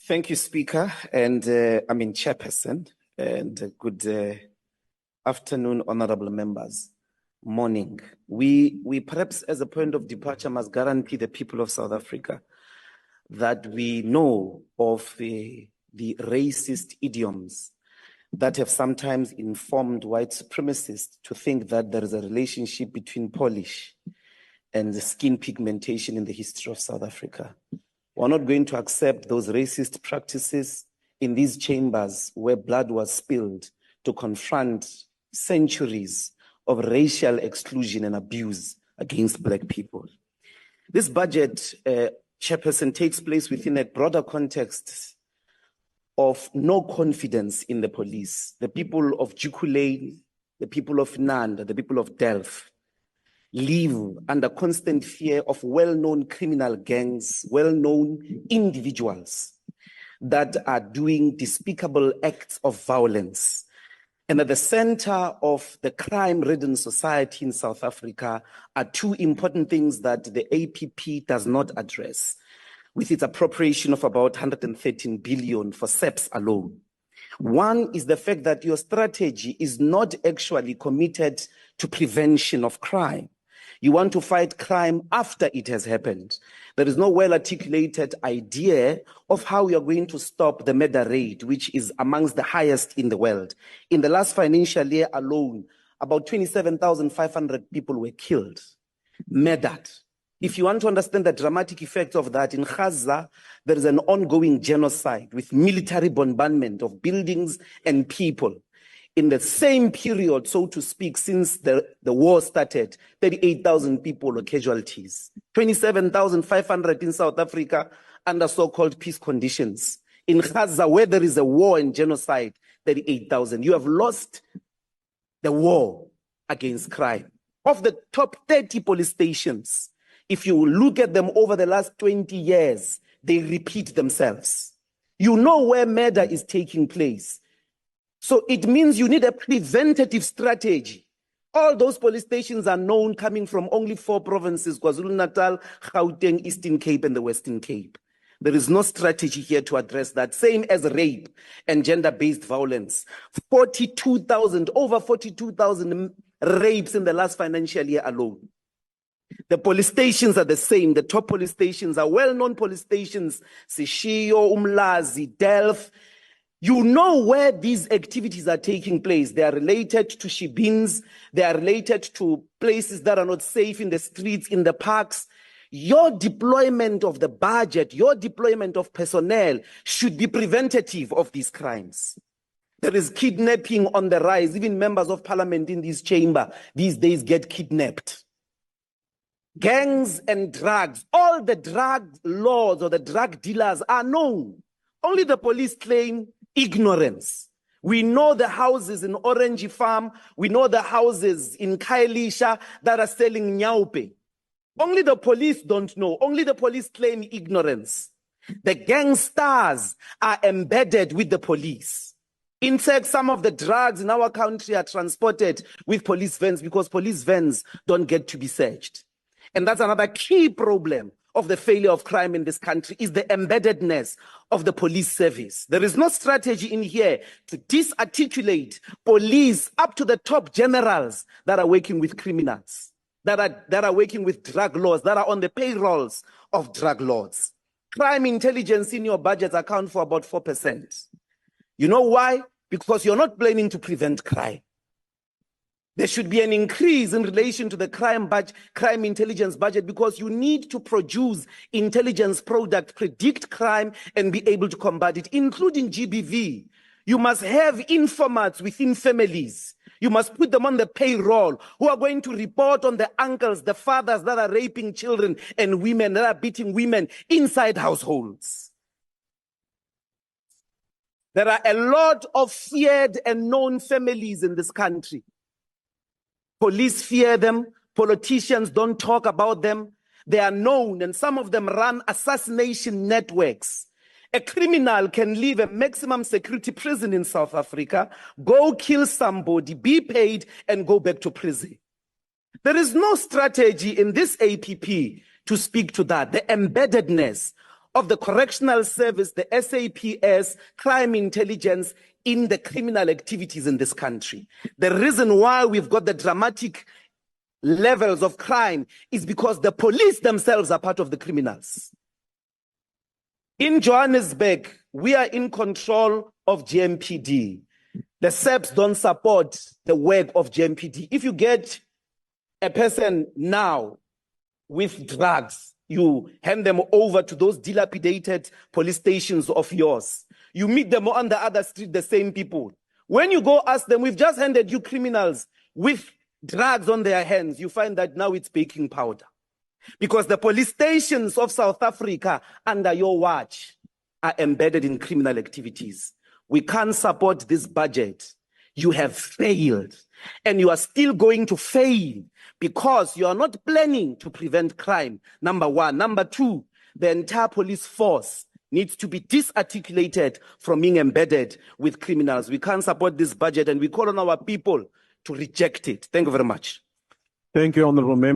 Thank you, Speaker, and Chairperson, and good afternoon, honorable members. Morning. We perhaps, as a point of departure, must guarantee the people of South Africa that we know of the racist idioms that have sometimes informed white supremacists to think that there is a relationship between polish and the skin pigmentation in the history of South Africa. We're not going to accept those racist practices in these chambers where blood was spilled to confront centuries of racial exclusion and abuse against Black people. This budget, Chairperson, takes place within a broader context of no confidence in the police. The people of Jukulane, the people of Nanda, the people of Delft live under constant fear of well-known criminal gangs, well-known individuals that are doing despicable acts of violence. And at the center of the crime-ridden society in South Africa are two important things that the APP does not address, with its appropriation of about 113 billion for SEPs alone. One is the fact that your strategy is not actually committed to prevention of crime. You want to fight crime after it has happened. There is no well-articulated idea of how we are going to stop the murder rate, which is amongst the highest in the world. In the last financial year alone, about 27,500 people were killed, murdered. If you want to understand the dramatic effects of that, in Gaza, there is an ongoing genocide with military bombardment of buildings and people. In the same period, so to speak, since the war started, 38,000 people were casualties, 27,500 in South Africa under so-called peace conditions. In Gaza, where there is a war and genocide, 38,000. You have lost the war against crime. Of the top 30 police stations, if you look at them over the last 20 years, they repeat themselves. You know where murder is taking place. So it means you need a preventative strategy. All those police stations are known coming from only 4 provinces, KwaZulu-Natal, Gauteng, Eastern Cape, and the Western Cape. There is no strategy here to address that. Same as rape and gender-based violence. Over 42,000 rapes in the last financial year alone. The police stations are the same. The top police stations are well-known police stations, Sishiyo, Umlazi, Delft. You know where these activities are taking place. They are related to shebeens. They are related to places that are not safe in the streets, in the parks. Your deployment of the budget, your deployment of personnel should be preventative of these crimes. There is kidnapping on the rise. Even members of parliament in this chamber these days get kidnapped. Gangs and drugs, all the drug lords or the drug dealers are known. Only the police claim ignorance. We know the houses in Orange Farm. We know the houses in Khayelitsha that are selling nyaupe. Only the police don't know. Only the police claim ignorance. The gangsters are embedded with the police. In fact, some of the drugs in our country are transported with police vans because police vans don't get to be searched. And that's another key problem of the failure of crime in this country, is the embeddedness of the police service. There is no strategy in here to disarticulate police up to the top generals that are working with criminals, that are working with drug lords, that are on the payrolls of drug lords. Crime intelligence in your budgets account for about 4%. You know why? Because you're not planning to prevent crime. There should be an increase in relation to the crime intelligence budget, because you need to produce intelligence products, predict crime, and be able to combat it, including GBV. You must have informants within families. You must put them on the payroll who are going to report on the uncles, the fathers that are raping children and women, that are beating women inside households. There are a lot of feared and known families in this country. Police fear them. Politicians don't talk about them. They are known, and some of them run assassination networks. A criminal can leave a maximum security prison in South Africa, go kill somebody, be paid, and go back to prison. There is no strategy in this APP to speak to that. The embeddedness of the Correctional Service, the SAPS, crime intelligence in the criminal activities in this country. The reason why we've got the dramatic levels of crime is because the police themselves are part of the criminals. In Johannesburg, we are in control of GMPD. The SEPs don't support the work of GMPD. If you get a person now with drugs, you hand them over to those dilapidated police stations of yours. You meet them on the other street, the same people. When you go ask them, we've just handed you criminals with drugs on their hands, you find that now it's baking powder. Because the police stations of South Africa under your watch are embedded in criminal activities. We can't support this budget. You have failed, and you are still going to fail because you are not planning to prevent crime, number one. Number two, the entire police force needs to be disarticulated from being embedded with criminals. We can't support this budget, and we call on our people to reject it. Thank you very much. Thank you, Honourable Member.